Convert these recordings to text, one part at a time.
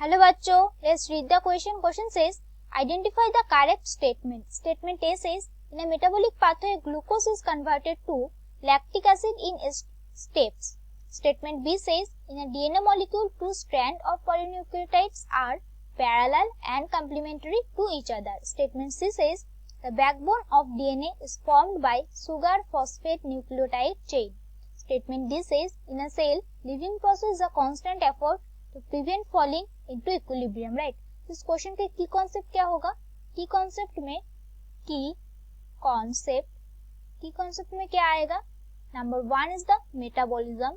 Hello बच्चों, let's read the question. Question says identify the correct statement. Statement A says in a metabolic pathway glucose is converted to lactic acid in steps. Statement B says in a DNA molecule two strands of polynucleotides are parallel and complementary to each other. Statement C says the backbone of DNA is formed by sugar phosphate nucleotide chain. Statement D says in a cell living process is a constant effort to prevent falling into equilibrium. right? इस question के की concept क्या होगा? की concept में क्या आएगा? Number 1 is the metabolism.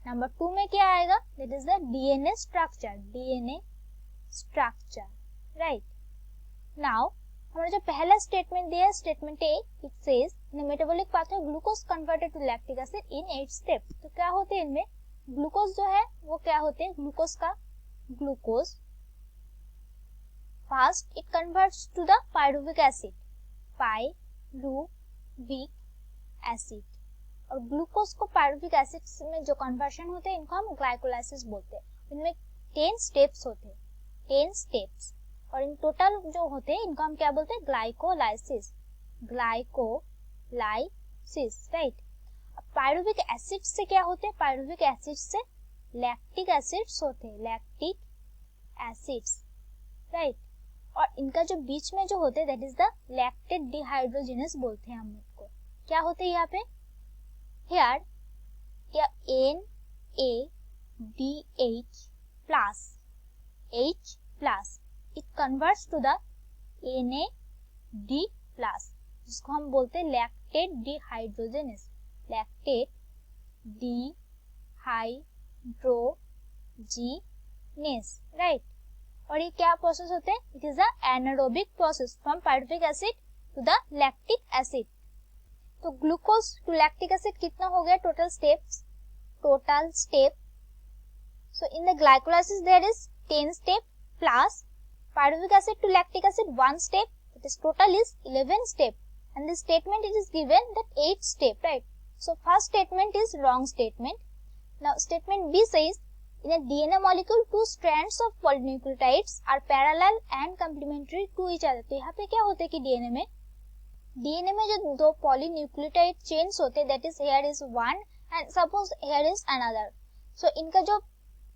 Number 2 में क्या आएगा? That is the DNA structure. Right. Now हमारा जो पहला स्टेटमेंट दिया है, statement a, it says in metabolic pathway glucose converted to lactic acid in 8 steps. तो क्या होते हैं इनमें? ग्लूकोज जो है वो क्या होते हैं? Glucose first it converts to the pyruvic acid, और ग्लूकोज को पायरुविक एसिड में जो कन्वर्शन होते हैं इनको हम ग्लाइकोलाइसिस बोलते हैं. इनमें 10 स्टेप्स होते हैं, 10 स्टेप्स, और इन टोटल जो होते हैं इनको हम क्या बोलते हैं? ग्लाइकोलाइसिस. राइट. पायरुविक एसिड से क्या होते हैं? पायरुविक एसिड से लैक्टिक एसिड्स होते हैं, राइट. और इनका जो बीच में जो होते हैं that is the lactate dehydrogenase बोलते हैं हम इसको. क्या होते हैं यहाँ पे? Here NADH plus it converts to the NAD plus, जिसको हम बोलते हैं लैक्टेट डिहाइड्रोजिनेस. राइट. और ये क्या प्रोसेस होते हैं? It is a anaerobic process from pyruvic acid to the lactic acid. तो ग्लूकोज टू लैक्टिक एसिड कितना हो गया? Total step. So in the glycolysis there is 10 step plus pyruvic acid to lactic acid 1 step, that is total is 11 step, and the statement it is given that 8 step, right? So first statement is wrong statement. Now statement B says in a DNA molecule two strands of polynucleotides are parallel and complementary to each other. तो यहाँ पे क्या होता है कि DNA में जो दो polynucleotide chains होते हैं, that is here is one and suppose here is another. So इनका जो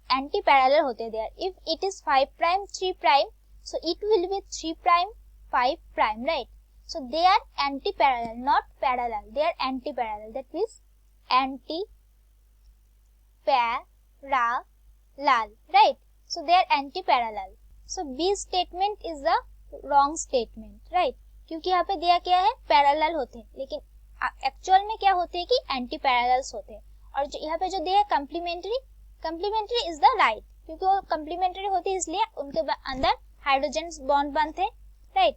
एंटी पैरेलल होते हैं, if it is 5 prime 3 prime, so it will be 3 prime 5 prime, right? So they are anti-parallel, not parallel. They are anti-parallel. That means anti-parallel, right? So they are anti-parallel. So B statement is the wrong statement, right? क्योंकि यहाँ पे दिया क्या है? Parallel होते हैं, लेकिन actual में क्या होते हैं कि एंटी-पैरेलल्स होते हैं. और जो यहाँ पे जो दिया है कंप्लीमेंट्री इज द राइट, क्योंकि वो कंप्लीमेंट्री होती है इसलिए उनके अंदर हाइड्रोजन बॉन्ड बनते हैं, right.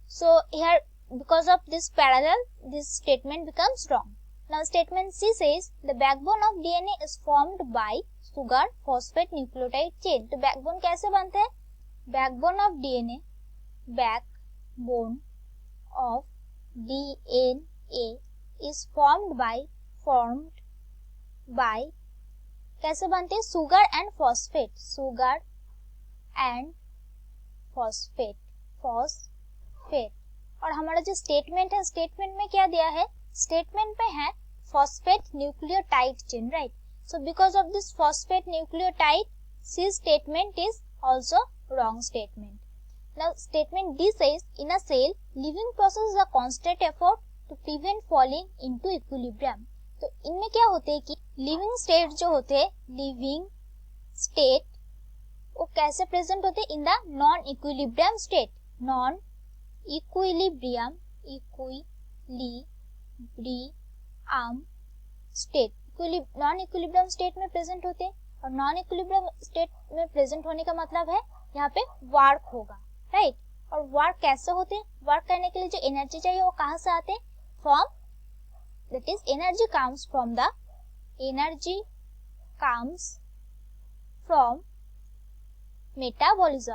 So here because of this parallel this statement becomes wrong. Now statement she says the backbone of DNA is formed by sugar phosphate nucleotide chain. तो बैकबोन कैसे बनता है? Backbone of DNA is formed by कैसे बनते हैं? Sugar and phosphate. और हमारा जो स्टेटमेंट है, स्टेटमेंट में क्या दिया है? स्टेटमेंट में है phosphate nucleotide chain, right. So because of this phosphate nucleotide c statement is also wrong statement. Now statement d says in a cell living process is a constant effort to prevent falling into equilibrium. तो इनमें क्या होते हैं कि living state जो होते हैं, living state वो कैसे प्रेजेंट होते हैं? In the non equilibrium state. Non equilibrium state में प्रेजेंट होते हैं. और नॉन इक्विलिब्रियम स्टेट में प्रेजेंट होने का मतलब है यहाँ पे वर्क होगा, राइट. और वर्क कैसे होते हैं? वर्क करने के लिए जो एनर्जी चाहिए वो कहाँ से आते हैं? From, that is energy comes from metabolism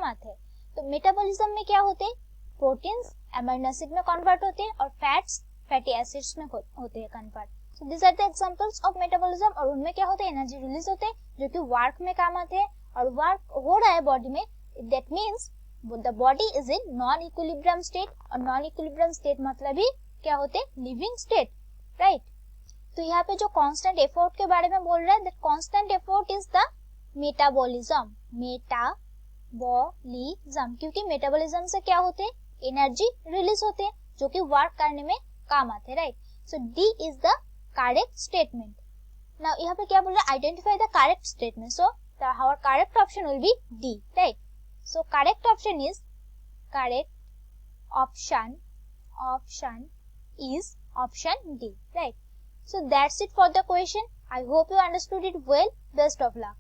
आते हैं. तो मेटाबॉलिज्म में क्या होते हैं? प्रोटीन्स अमीनो एसिड में कन्वर्ट होते हैं और फैट्स फैटी एसिड्स में होते हैं convert. So this are the examples of metabolism. और उनमें क्या होते हैं, एनर्जी रिलीज होते हैं जो कि वर्क में काम आते हैं, और वर्क हो रहा है बॉडी में, that means the body is in non equilibrium state. और नॉन इक्विलिब्रियम स्टेट मतलब ही क्या होते हैं, लिविंग स्टेट, राइट। तो यहाँ पे जो कांस्टेंट एफर्ट के बारे में बोल रहा है, that constant effort is the metabolism, metabolism, क्योंकि मेटाबॉलिज्म से क्या होते हैं, एनर्जी रिलीज होते हैं जो कि वर्क करने में काम आते हैं, right. So d is the correct statement. Now यहाँ पे क्या बोल रहा है, identify the correct statement. So our correct option will be d, right. So correct option is, correct option is option D, right? So that's it for the question. I hope you understood it well. Best of luck.